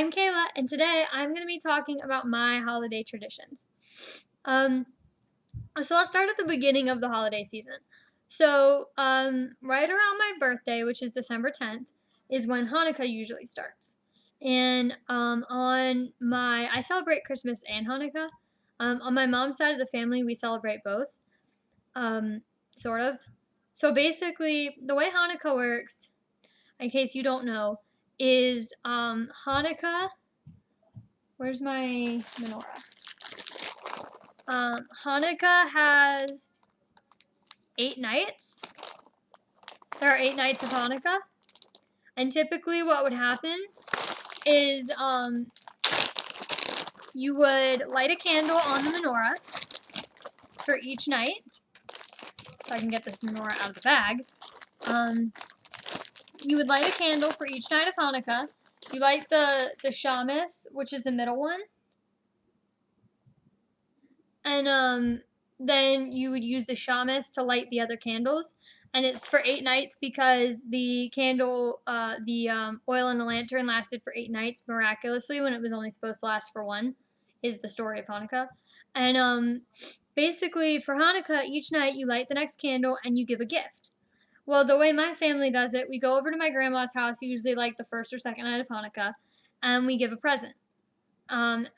I'm Kayla, and today I'm going to be talking about my holiday traditions. Um, so I'll start at the beginning of the holiday season. Right around my birthday, which is December 10th, is when Hanukkah usually starts. I celebrate Christmas and Hanukkah. On my mom's side of the family, we celebrate both, um, sort of. So basically, the way Hanukkah works, in case you don't know, is Hanukkah. Where's my menorah? Hanukkah has 8 nights. There are 8 nights of Hanukkah, and typically, what would happen is you would light a candle on the menorah for each night. So I can get this menorah out of the bag. You would light a candle for each night of Hanukkah. You light the shamus, which is the middle one, and then you would use the shamus to light the other candles, and it's for 8 nights because the candle, the oil in the lantern lasted for 8 nights miraculously when it was only supposed to last for one, is the story of Hanukkah. And basically for Hanukkah, each night you light the next candle and you give a gift. Well, the way my family does it, we go over to my grandma's house, usually like the first or second night of Hanukkah, and we give a present. And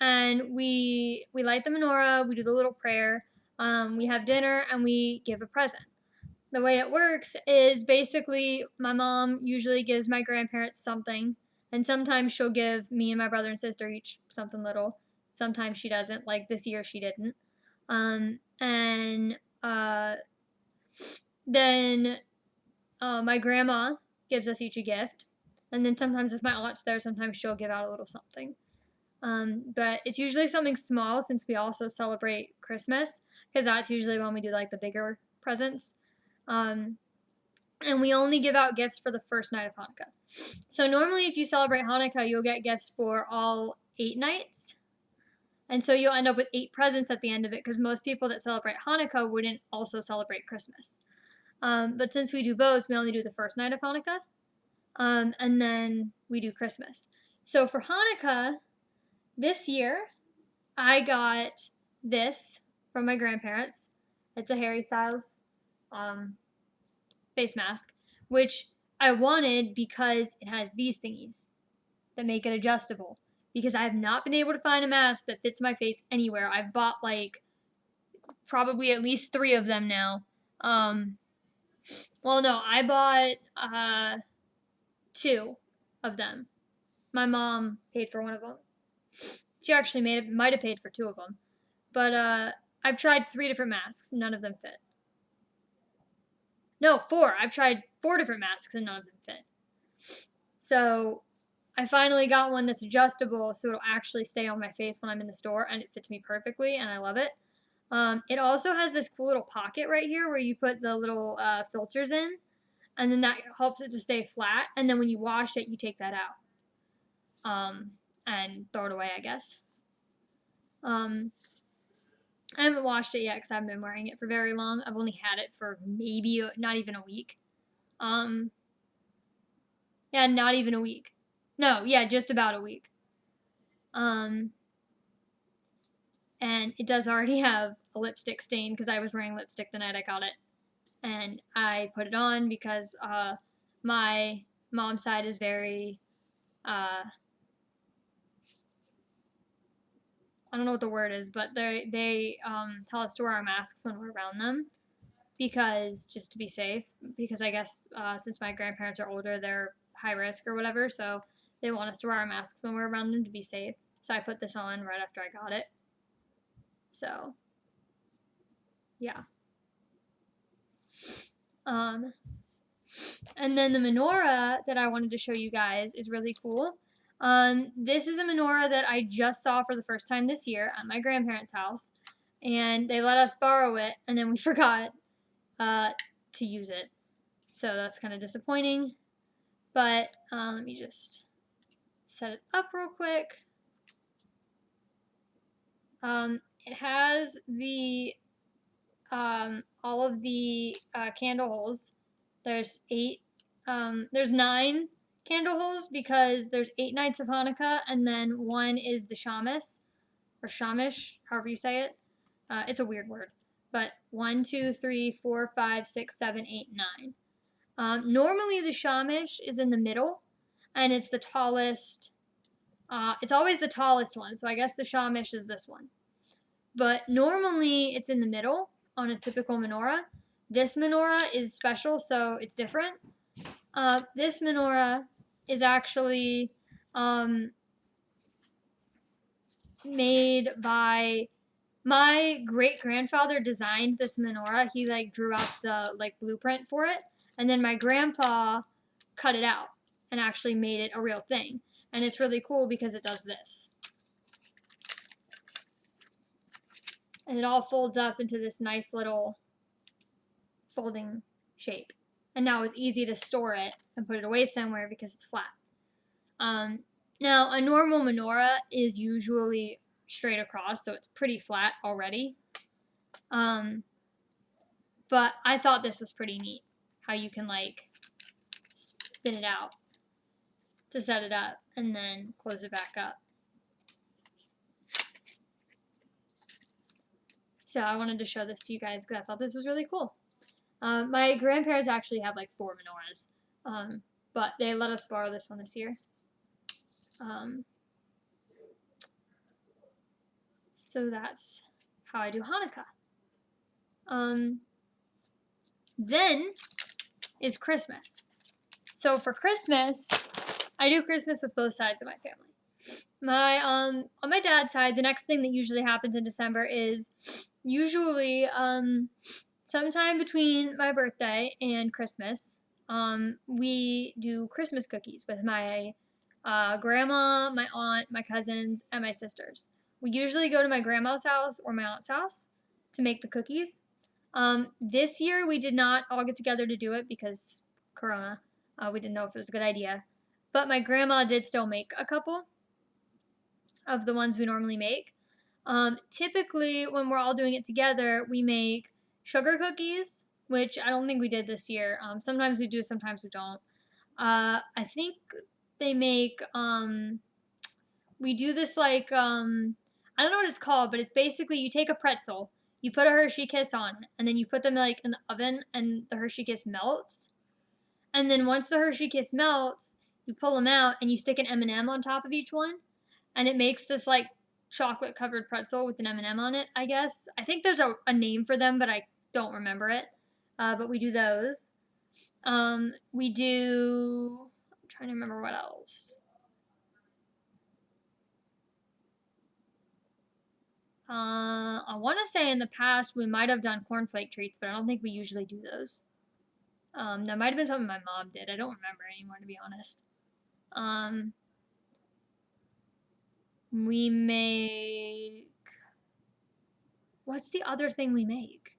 we light the menorah, we do the little prayer, we have dinner, and we give a present. The way it works is basically my mom usually gives my grandparents something, and sometimes she'll give me and my brother and sister each something little. Sometimes she doesn't, like this year she didn't. And then my grandma gives us each a gift, and then sometimes if my aunt's there, sometimes she'll give out a little something. But it's usually something small since we also celebrate Christmas, because that's usually when we do like the bigger presents. Um, and we only give out gifts for the first night of Hanukkah. So normally, if you celebrate Hanukkah, you'll get gifts for all 8 nights. And so you'll end up with 8 presents at the end of it, because most people that celebrate Hanukkah wouldn't also celebrate Christmas. But since we do both, we only do the first night of Hanukkah, and then we do Christmas. So for Hanukkah, this year, I got this from my grandparents. It's a Harry Styles um, face mask, which I wanted because it has these thingies that make it adjustable. Because I have not been able to find a mask that fits my face anywhere. I've bought like probably at least 3 of them now. Well, no, I bought 2 of them. My mom paid for one of them. She actually might have paid for 2 of them. But I've tried 3 different masks. None of them fit. No, 4. I've tried 4 different masks and none of them fit. So I finally got one that's adjustable so it'll actually stay on my face when I'm in the store, and it fits me perfectly, and I love it. It also has this cool little pocket right here where you put the little filters in, and then that helps it to stay flat, and then when you wash it, you take that out and throw it away, I guess. I haven't washed it yet because I haven't been wearing it for very long. I've only had it for maybe not even a week. Um, yeah, not even a week. No, yeah, just about a week. Um, and it does already have a lipstick stain because I was wearing lipstick the night I got it. And I put it on because my mom's side is very, I don't know what the word is, but they tell us to wear our masks when we're around them because just to be safe. Because I guess since my grandparents are older, they're high risk or whatever, so they want us to wear our masks when we're around them to be safe. So I put this on right after I got it. So yeah. Um, and then the menorah that I wanted to show you guys is really cool. This is a menorah that I just saw for the first time this year at my grandparents' house, and they let us borrow it, and then we forgot to use it. So that's kind of disappointing. But let me just set it up real quick. It has the all of the candle holes. There's 8. There's 9 candle holes because there's 8 nights of Hanukkah, and then one is the Shamish, or Shamish, however you say it. It's a weird word. But 1, 2, 3, 4, 5, 6, 7, 8, 9. Normally the Shamish is in the middle, and it's the tallest. It's always the tallest one, so I guess the Shamish is this one. But normally it's in the middle on a typical menorah. This menorah is special, so it's different. This menorah is actually made by my great grandfather. Designed this menorah. He like drew out the like blueprint for it, and then my grandpa cut it out and actually made it a real thing. And it's really cool because it does this. And it all folds up into this nice little folding shape. And now it's easy to store it and put it away somewhere because it's flat. Now, a normal menorah is usually straight across, so it's pretty flat already. But I thought this was pretty neat, how you can like spin it out to set it up and then close it back up. So I wanted to show this to you guys because I thought this was really cool. My grandparents actually have like 4 menorahs, but they let us borrow this one this year. So that's how I do Hanukkah. Then is Christmas. So for Christmas, I do Christmas with both sides of my family. On my dad's side, the next thing that usually happens in December is usually sometime between my birthday and Christmas. We do Christmas cookies with my grandma, my aunt, my cousins, and my sisters. We usually go to my grandma's house or my aunt's house to make the cookies. This year we did not all get together to do it because Corona. We didn't know if it was a good idea. But my grandma did still make a couple of the ones we normally make. Typically, when we're all doing it together, we make sugar cookies, which I don't think we did this year. Sometimes we do, sometimes we don't. I think they make, we do this like, I don't know what it's called, but it's basically you take a pretzel, you put a Hershey Kiss on it, and then you put them like in the oven, and the Hershey Kiss melts. And then once the Hershey Kiss melts, you pull them out and you stick an M&M on top of each one, and it makes this like chocolate covered pretzel with an M&M on it, I guess. I think there's a name for them, but I don't remember it. But we do those. We do, I'm trying to remember what else. I want to say in the past we might have done cornflake treats, but I don't think we usually do those. That might have been something my mom did. I don't remember anymore, to be honest. We make. What's the other thing we make?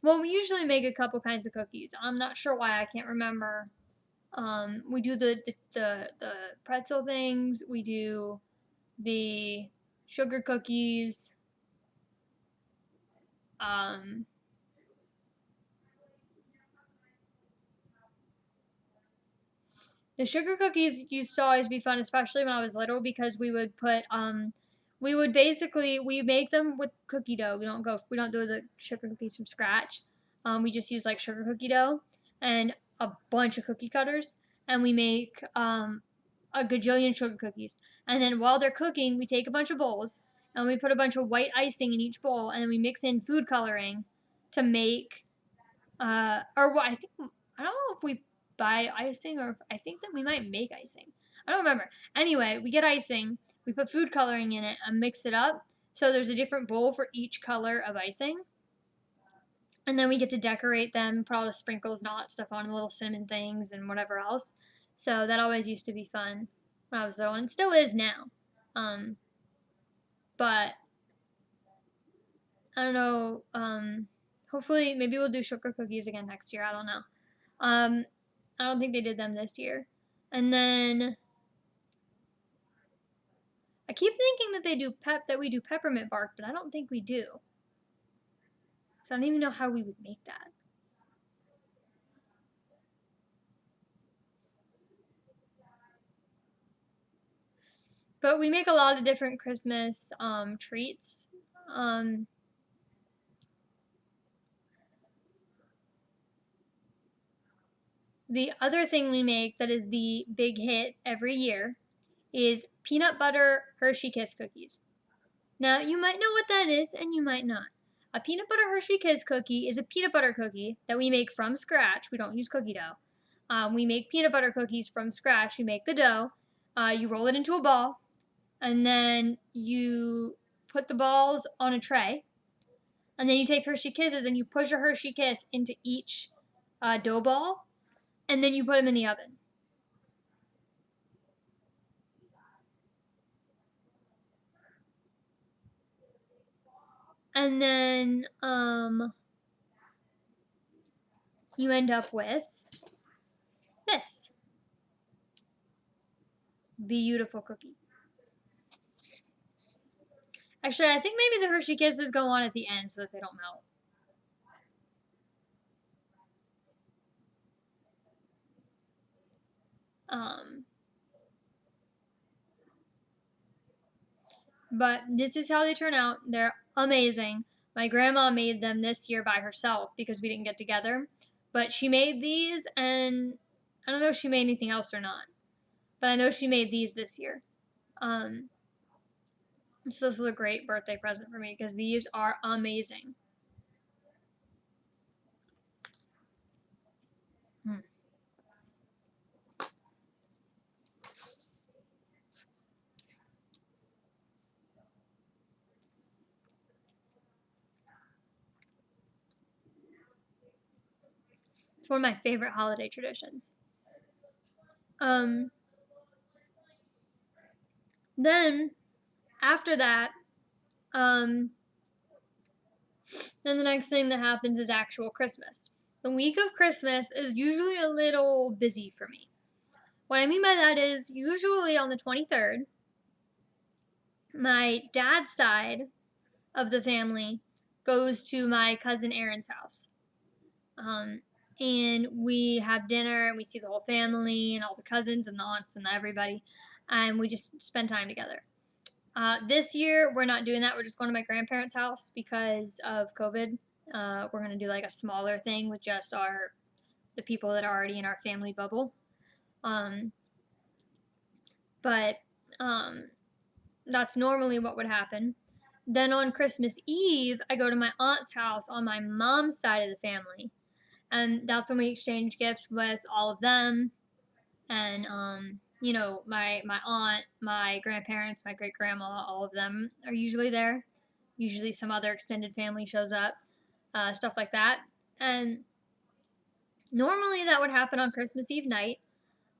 Well, we usually make a couple kinds of cookies. I'm not sure why. I can't remember. We do the pretzel things. We do the sugar cookies. The sugar cookies used to always be fun, especially when I was little, because we would put we would basically we make them with cookie dough. We don't do the sugar cookies from scratch. We just use like sugar cookie dough and a bunch of cookie cutters, and we make a gajillion sugar cookies. And then while they're cooking, we take a bunch of bowls and we put a bunch of white icing in each bowl, and then we mix in food coloring to make or what I think I don't know if we buy icing or if, I think that we might make icing. I don't remember. Anyway, we get icing, we put food coloring in it and mix it up. So there's a different bowl for each color of icing. And then we get to decorate them, put all the sprinkles and all that stuff on, the little cinnamon things and whatever else. So that always used to be fun when I was little, and still is now. But I don't know. Hopefully, maybe we'll do sugar cookies again next year. I don't know. I don't think they did them this year. And then I keep thinking that we do peppermint bark, but I don't think we do. So I don't even know how we would make that. But we make a lot of different Christmas treats. Um, the other thing we make that is the big hit every year is peanut butter Hershey Kiss cookies. Now, you might know what that is, and you might not. A peanut butter Hershey Kiss cookie is a peanut butter cookie that we make from scratch. We don't use cookie dough. We make peanut butter cookies from scratch. You make the dough, you roll it into a ball, and then you put the balls on a tray. And then you take Hershey Kisses and you push a Hershey Kiss into each dough ball, and then you put them in the oven. And then you end up with this beautiful cookie. Actually, I think maybe the Hershey Kisses go on at the end so that they don't melt. But this is how they turn out. They're amazing. My grandma made them this year by herself because we didn't get together. But she made these, and I don't know if she made anything else or not. But I know she made these this year. So this was a great birthday present for me because these are amazing. Mm. It's one of my favorite holiday traditions. Then after that, then the next thing that happens is actual Christmas. The week of Christmas is usually a little busy for me. What I mean by that is usually on the 23rd, my dad's side of the family goes to my cousin Erin's house. And we have dinner and we see the whole family and all the cousins and the aunts and everybody, and we just spend time together. This year we're not doing that. We're just going to my grandparents' house because of COVID. We're going to do like a smaller thing with just the people that are already in our family bubble. But that's normally what would happen. Then on Christmas Eve, I go to my aunt's house on my mom's side of the family, and that's when we exchange gifts with all of them. And my aunt, my grandparents, my great grandma, all of them are usually there. Usually, some other extended family shows up, stuff like that. And normally, that would happen on Christmas Eve night.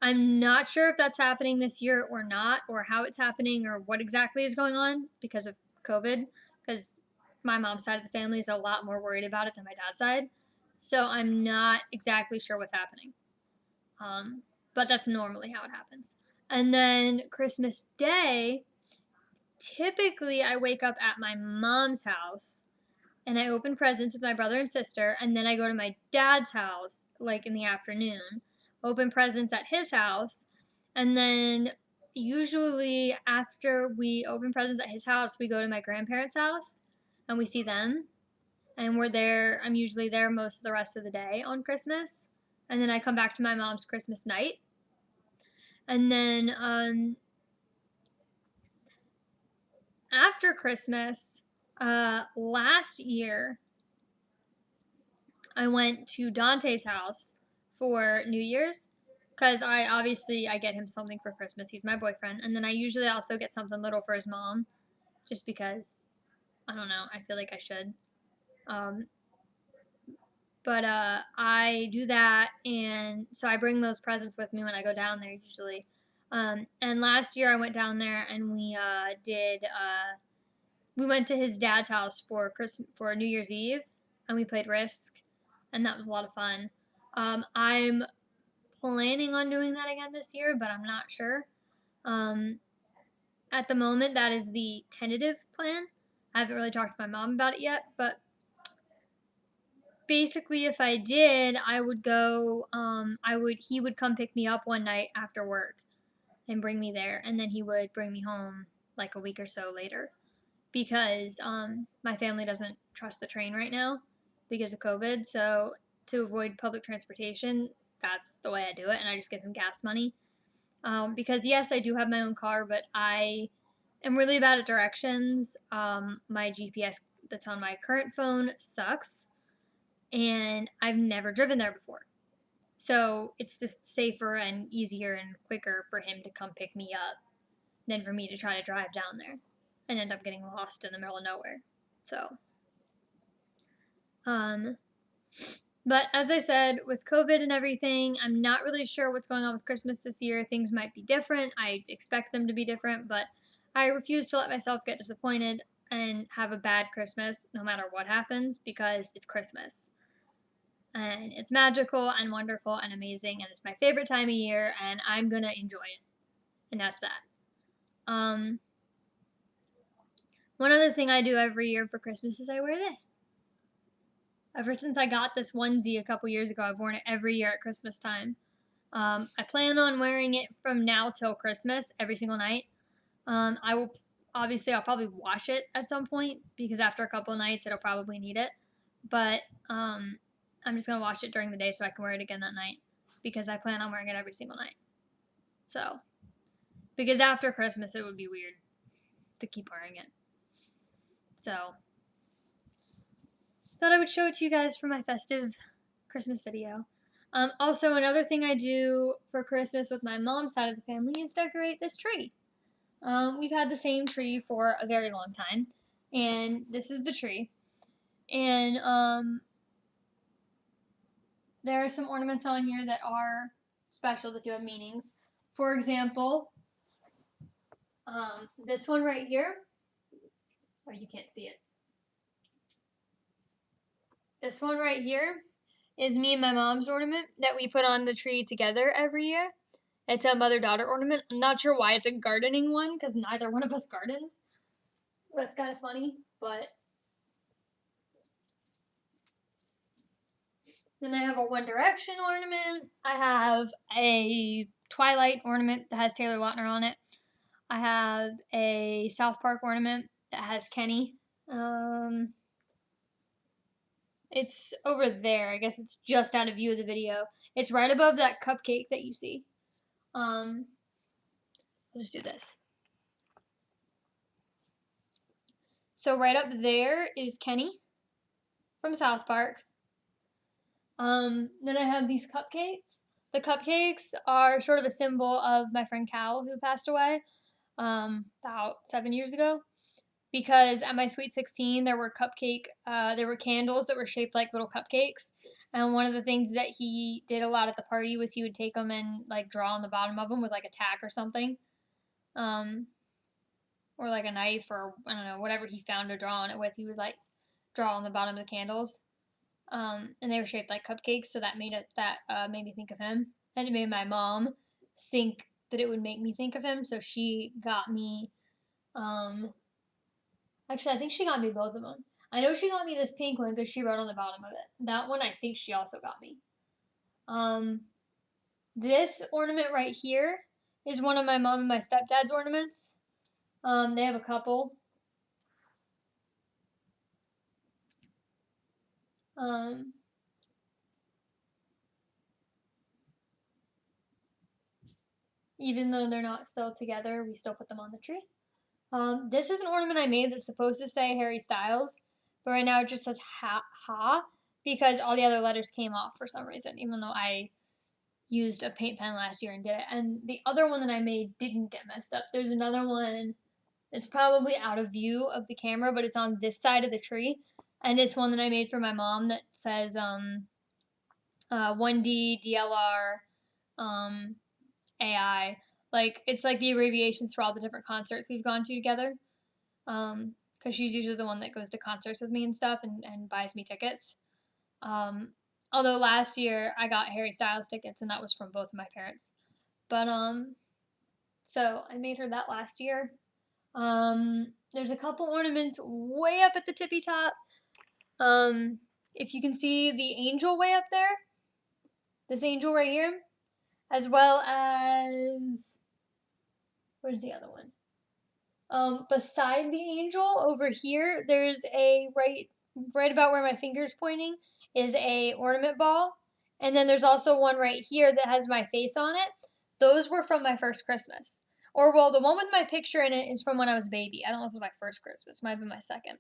I'm not sure if that's happening this year or not, or how it's happening, or what exactly is going on because of COVID. Because my mom's side of the family is a lot more worried about it than my dad's side. So I'm not exactly sure what's happening. But that's normally how it happens. And then Christmas Day, typically I wake up at my mom's house and I open presents with my brother and sister, and then I go to my dad's house like in the afternoon, open presents at his house, and then usually after we open presents at his house, we go to my grandparents' house and we see them, and we're there. I'm usually there most of the rest of the day on Christmas, and then I come back to my mom's Christmas night. And then after Christmas, last year, I went to Dante's house for New Year's because I get him something for Christmas. He's my boyfriend, and then I usually also get something little for his mom, just because I don't know. I feel like I should. Um, but I do that, and so I bring those presents with me when I go down there usually. And last year I went down there and we went to his dad's house for New Year's Eve, and we played Risk, and that was a lot of fun. I'm planning on doing that again this year, but I'm not sure. Um, at the moment, that is the tentative plan. I haven't really talked to my mom about it yet, but basically, if I did, I would go. He would come pick me up one night after work and bring me there, and then he would bring me home like a week or so later because my family doesn't trust the train right now because of COVID. So to avoid public transportation, that's the way I do it, and I just give him gas money. Because yes, I do have my own car, but I am really bad at directions. My GPS that's on my current phone sucks, and I've never driven there before. So it's just safer and easier and quicker for him to come pick me up than for me to try to drive down there and end up getting lost in the middle of nowhere. So, um, but as I said, with COVID and everything, I'm not really sure what's going on with Christmas this year. Things might be different. I expect them to be different, but I refuse to let myself get disappointed and have a bad Christmas no matter what happens because it's Christmas. And it's magical and wonderful and amazing and it's my favorite time of year and I'm going to enjoy it. And that's that. Um, One other thing I do every year for Christmas is I wear this. Ever since I got this onesie a couple years ago, I've worn it every year at Christmas time. I plan on wearing it from now till Christmas every single night. I will obviously I'll probably wash it at some point because after a couple nights it'll probably need it. But I'm just gonna wash it during the day so I can wear it again that night because I plan on wearing it every single night. So because after Christmas it would be weird to keep wearing it. So thought I would show it to you guys for my festive Christmas video. Also, another thing I do for Christmas with my mom's side of the family is decorate this tree. We've had the same tree for a very long time, and this is the tree. And there are some ornaments on here that are special that do have meanings. For example, this one right here. Oh, you can't see it. This one right here is me and my mom's ornament that we put on the tree together every year. It's a mother-daughter ornament. I'm not sure why it's a gardening one because neither one of us gardens. So that's kind of funny, but then I have a One Direction ornament. I have a Twilight ornament that has Taylor Lautner on it. I have a South Park ornament that has Kenny. It's over there. I guess it's just out of view of the video. It's right above that cupcake that you see. I'll just do this. So right up there is Kenny from South Park. Then I have these cupcakes. The cupcakes are sort of a symbol of my friend Cal who passed away about 7 years ago. Because at my Sweet 16, there were candles that were shaped like little cupcakes. And one of the things that he did a lot at the party was he would take them and like draw on the bottom of them with like a tack or something. Or like a knife or I don't know, whatever he found to draw on it with, he would like draw on the bottom of the candles. And they were shaped like cupcakes, so that made me think of him, and it made my mom think that it would make me think of him. So she got me. Actually, I think she got me both of them. I know she got me this pink one because she wrote on the bottom of it. That one, I think she also got me. This ornament right here is one of my mom and my stepdad's ornaments. They have a couple. Even though they're not still together, we still put them on the tree. This is an ornament I made that's supposed to say Harry Styles, but right now it just says ha because all the other letters came off for some reason, even though I used a paint pen last year and did it. And the other one that I made didn't get messed up. There's another one that's probably out of view of the camera, but it's on this side of the tree. And it's one that I made for my mom that says 1D, DLR, AI. Like, it's like the abbreviations for all the different concerts we've gone to together. Because she's usually the one that goes to concerts with me and stuff and buys me tickets. Although last year I got Harry Styles tickets and that was from both of my parents. But so I made her that last year. There's a couple ornaments way up at the tippy top. If you can see the angel way up there, this angel right here, as well as, where's the other one? Beside the angel over here, there's a right about where my finger's pointing is a ornament ball, and then there's also one right here that has my face on it. Those were from my first Christmas. Or well, the one with my picture in it is from when I was a baby. I don't know if it was my first Christmas, might have been my second.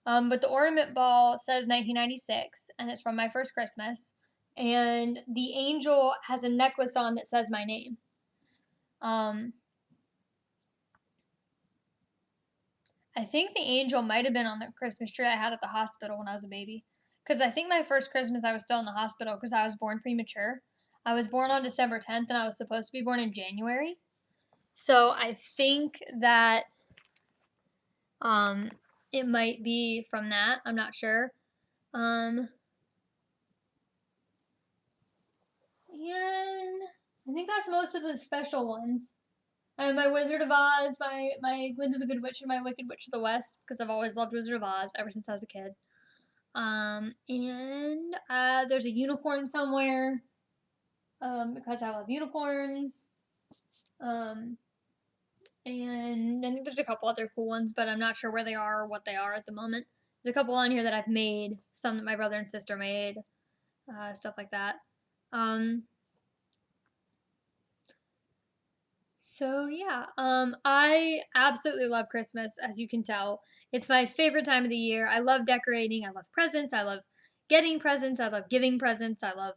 But the ornament ball says 1996, and it's from my first Christmas. And the angel has a necklace on that says my name. I think the angel might have been on the Christmas tree I had at the hospital when I was a baby. Because I think my first Christmas I was still in the hospital because I was born premature. I was born on December 10th and I was supposed to be born in January. So I think that it might be from that. I'm not sure. And I think that's most of the special ones. And my Wizard of Oz, my Glinda the Good Witch, and my Wicked Witch of the West, because I've always loved Wizard of Oz ever since I was a kid. And there's a unicorn somewhere, because I love unicorns. And I think there's a couple other cool ones, but I'm not sure where they are or what they are at the moment. There's a couple on here that I've made, some that my brother and sister made, stuff like that. So yeah, I absolutely love Christmas, as you can tell. It's my favorite time of the year. I love decorating. I love presents. I love getting presents. I love giving presents. I love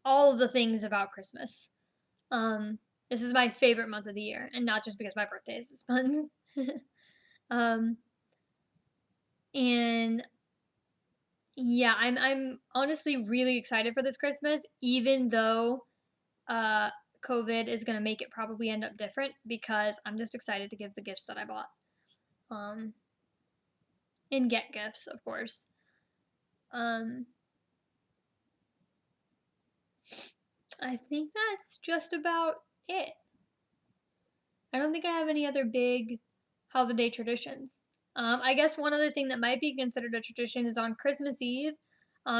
all of the things about Christmas. This is my favorite month of the year, and not just because my birthday is this month. um, and yeah, I'm honestly really excited for this Christmas, even though uh COVID is gonna make it probably end up different because I'm just excited to give the gifts that I bought. Um, and get gifts, of course. Um, I think that's just about it. I don't think I have any other big holiday traditions. I guess one other thing that might be considered a tradition is on Christmas Eve.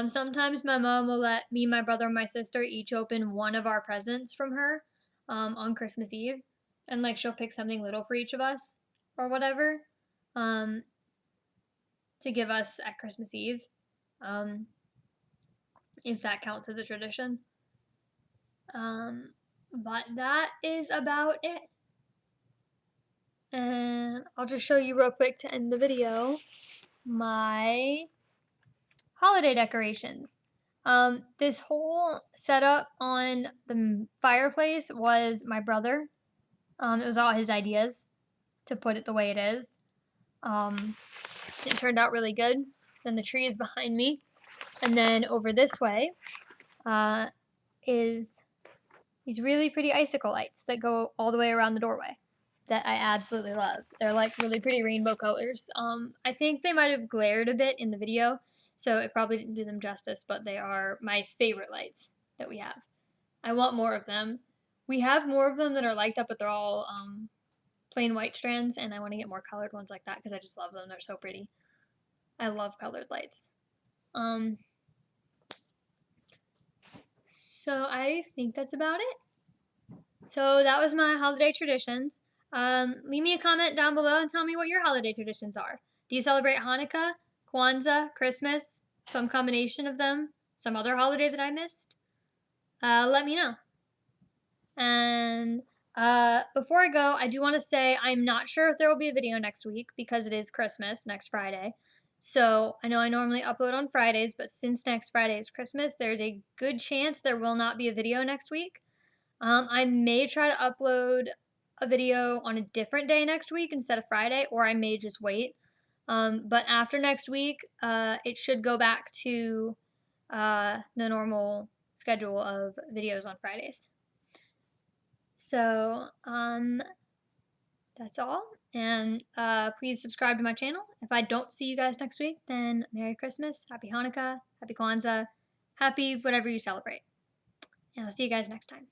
Sometimes my mom will let me, my brother, and my sister each open one of our presents from her on Christmas Eve. And like she'll pick something little for each of us or whatever um, to give us at Christmas Eve, um, if that counts as a tradition. But that is about it. And I'll just show you real quick to end the video my holiday decorations. This whole setup on the fireplace was my brother. It was all his ideas to put it the way it is. It turned out really good. Then the tree is behind me. And then over this way is these really pretty icicle lights that go all the way around the doorway that I absolutely love. They're like really pretty rainbow colors. I think they might have glared a bit in the video, so it probably didn't do them justice, but they are my favorite lights that we have. I want more of them. We have more of them that are like that, but they're all plain white strands, and I want to get more colored ones like that because I just love them. They're so pretty. I love colored lights. So I think that's about it. So that was my holiday traditions. Leave me a comment down below and tell me what your holiday traditions are. Do you celebrate Hanukkah, Kwanzaa, Christmas, some combination of them, some other holiday that I missed? Let me know. And before I go, I do want to say I'm not sure if there will be a video next week because it is Christmas next Friday. So I know I normally upload on Fridays, but since next Friday is Christmas, there's a good chance there will not be a video next week. I may try to upload a video on a different day next week instead of Friday, or I may just wait. But after next week, it should go back to the normal schedule of videos on Fridays. So, that's all. And please subscribe to my channel. If I don't see you guys next week, then Merry Christmas, Happy Hanukkah, Happy Kwanzaa, Happy whatever you celebrate. And I'll see you guys next time.